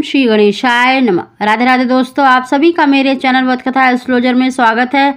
श्री गणेशाय नमः। राधे राधे दोस्तों, आप सभी का मेरे चैनल वध कथा एस्ट्रोलॉजर में स्वागत है।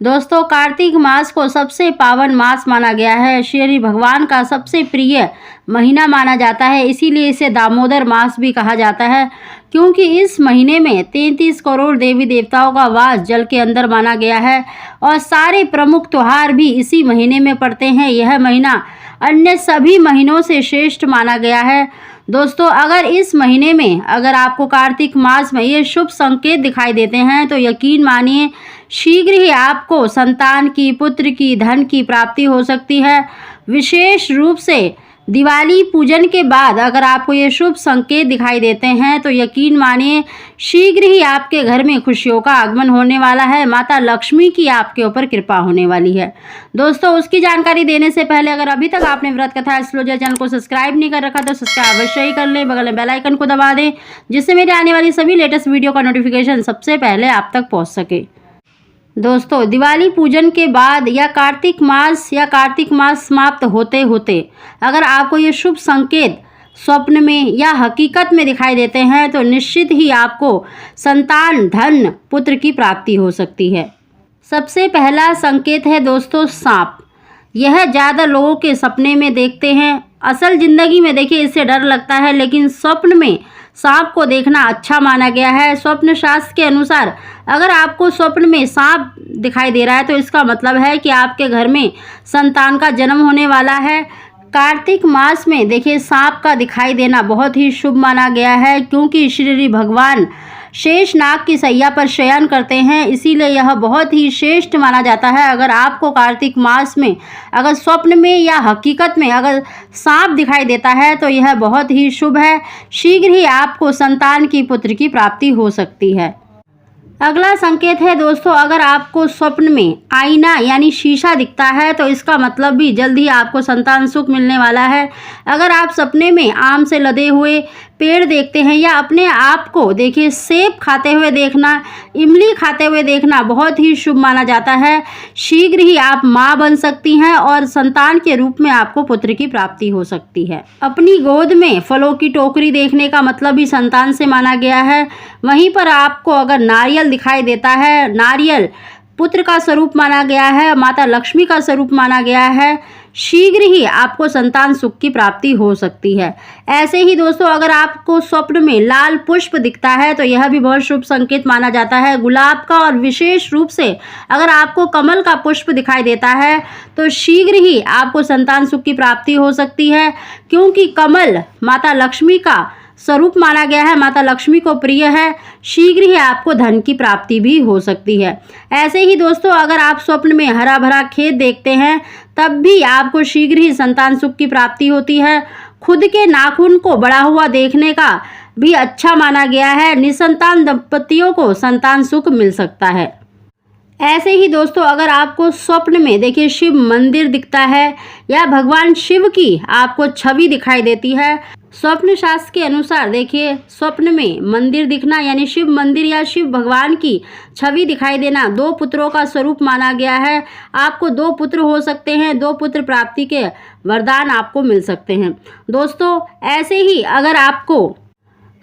दोस्तों, कार्तिक मास को सबसे पावन मास माना गया है। श्री भगवान का सबसे प्रिय महीना माना जाता है, इसीलिए इसे दामोदर मास भी कहा जाता है, क्योंकि इस महीने में 33 करोड़ देवी देवताओं का वास जल के अंदर माना गया है और सारे प्रमुख त्योहार भी इसी महीने में पड़ते हैं। यह महीना अन्य सभी महीनों से श्रेष्ठ माना गया है। दोस्तों, अगर इस महीने में अगर आपको कार्तिक मास में ये शुभ संकेत दिखाई देते हैं तो यकीन मानिए शीघ्र ही आपको संतान की, पुत्र की, धन की प्राप्ति हो सकती है। विशेष रूप से दिवाली पूजन के बाद अगर आपको ये शुभ संकेत दिखाई देते हैं तो यकीन मानिए शीघ्र ही आपके घर में खुशियों का आगमन होने वाला है। माता लक्ष्मी की आपके ऊपर कृपा होने वाली है। दोस्तों, उसकी जानकारी देने से पहले अगर अभी तक आपने व्रत कथा एस्ट्रोलॉजर चैनल को सब्सक्राइब नहीं कर रखा तो सब्सक्राइब अवश्य ही कर लें, बगल में बेल आइकन को दबा दें, जिससे मेरे आने वाली सभी लेटेस्ट वीडियो का नोटिफिकेशन सबसे पहले आप तक पहुँच सके। दोस्तों, दिवाली पूजन के बाद या कार्तिक मास समाप्त होते होते अगर आपको ये शुभ संकेत स्वप्न में या हकीकत में दिखाई देते हैं तो निश्चित ही आपको संतान, धन, पुत्र की प्राप्ति हो सकती है। सबसे पहला संकेत है दोस्तों सांप। यह ज़्यादा लोगों के सपने में देखते हैं। असल ज़िंदगी में देखिए इससे डर लगता है, लेकिन स्वप्न में सांप को देखना अच्छा माना गया है। स्वप्न शास्त्र के अनुसार अगर आपको स्वप्न में सांप दिखाई दे रहा है तो इसका मतलब है कि आपके घर में संतान का जन्म होने वाला है। कार्तिक मास में देखिए सांप का दिखाई देना बहुत ही शुभ माना गया है, क्योंकि श्री भगवान शेष नाग की सैया पर शयन करते हैं, इसीलिए यह बहुत ही श्रेष्ठ माना जाता है। अगर आपको कार्तिक मास में अगर स्वप्न में या हकीकत में अगर सांप दिखाई देता है तो यह बहुत ही शुभ है। शीघ्र ही आपको संतान की, पुत्र की प्राप्ति हो सकती है। अगला संकेत है दोस्तों, अगर आपको स्वप्न में आईना यानी शीशा दिखता है तो इसका मतलब भी जल्द ही आपको संतान सुख मिलने वाला है। अगर आप सपने में आम से लदे हुए पेड़ देखते हैं या अपने आप को देखिए सेब खाते हुए देखना, इमली खाते हुए देखना बहुत ही शुभ माना जाता है। शीघ्र ही आप माँ बन सकती हैं और संतान के रूप में आपको पुत्र की प्राप्ति हो सकती है। अपनी गोद में फलों की टोकरी देखने का मतलब भी संतान से माना गया है। वहीं पर आपको अगर नारियल दिखाई देता है, नारियल पुत्र का स्वरूप माना गया है, माता लक्ष्मी का स्वरूप माना गया है। शीघ्र ही आपको संतान सुख की प्राप्ति हो सकती है। ऐसे ही दोस्तों, अगर आपको स्वप्न में लाल पुष्प दिखता है तो यह भी बहुत शुभ संकेत माना जाता है, गुलाब का। और विशेष रूप से अगर आपको कमल का पुष्प दिखाई देता है तो शीघ्र ही आपको संतान सुख की प्राप्ति हो सकती है, क्योंकि कमल माता लक्ष्मी का स्वरूप माना गया है, माता लक्ष्मी को प्रिय है। शीघ्र ही आपको धन की प्राप्ति भी हो सकती है। ऐसे ही दोस्तों, अगर आप स्वप्न में हरा भरा खेत देखते हैं तब भी आपको शीघ्र ही संतान सुख की प्राप्ति होती है। खुद के नाखून को बड़ा हुआ देखने का भी अच्छा माना गया है। निसंतान दंपतियों को संतान सुख मिल सकता है। ऐसे ही दोस्तों, अगर आपको स्वप्न में देखिए शिव मंदिर दिखता है या भगवान शिव की आपको छवि दिखाई देती है, स्वप्न शास्त्र के अनुसार देखिए स्वप्न में मंदिर दिखना यानी शिव मंदिर या शिव भगवान की छवि दिखाई देना दो पुत्रों का स्वरूप माना गया है। आपको दो पुत्र हो सकते हैं, दो पुत्र प्राप्ति के वरदान आपको मिल सकते हैं। दोस्तों, ऐसे ही अगर आपको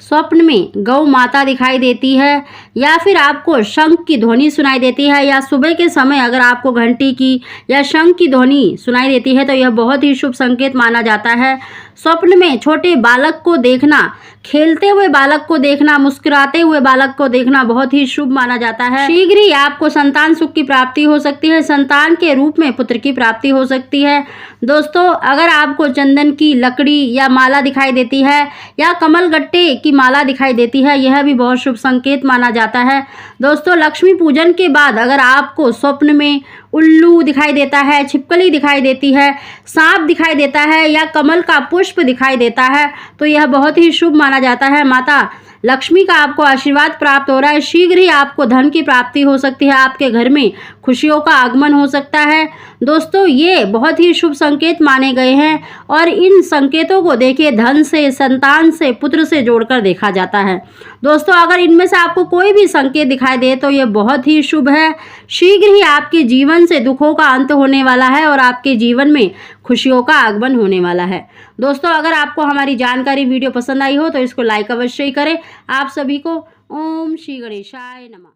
स्वप्न में गौ माता दिखाई देती है या फिर आपको शंख की ध्वनि सुनाई देती है या सुबह के समय अगर आपको घंटी की या शंख की ध्वनि सुनाई देती है तो यह बहुत ही शुभ संकेत माना जाता है। स्वप्न में छोटे बालक को देखना, खेलते हुए बालक को देखना, मुस्कुराते हुए बालक को देखना बहुत ही शुभ माना जाता है। शीघ्र ही आपको संतान सुख की प्राप्ति हो सकती है, संतान के रूप में पुत्र की प्राप्ति हो सकती है। दोस्तों, अगर आपको चंदन की लकड़ी या माला दिखाई देती है या कमल गट्टे की माला दिखाई देती है, यह भी बहुत शुभ संकेत माना जाता है। दोस्तों, लक्ष्मी पूजन के बाद अगर आपको स्वप्न में उल्लू दिखाई देता है, छिपकली दिखाई देती है, सांप दिखाई देता है या कमल का पुष्प दिखाई देता है तो यह बहुत ही शुभ माना जाता है। माता लक्ष्मी का आपको आशीर्वाद प्राप्त हो रहा है। शीघ्र ही आपको धन की प्राप्ति हो सकती है, आपके घर में खुशियों का आगमन हो सकता है। दोस्तों, ये बहुत ही शुभ संकेत माने गए हैं और इन संकेतों को देखिए धन से, संतान से, पुत्र से जोड़कर देखा जाता है। दोस्तों, अगर इनमें से आपको कोई भी संकेत दिखाई दे तो ये बहुत ही शुभ है। शीघ्र ही आपके जीवन से दुखों का अंत होने वाला है और आपके जीवन में खुशियों का आगमन होने वाला है। दोस्तों, अगर आपको हमारी जानकारी वीडियो पसंद आई हो तो इसको लाइक अवश्य ही करें। आप सभी को ओम श्री गणेशाय नमः।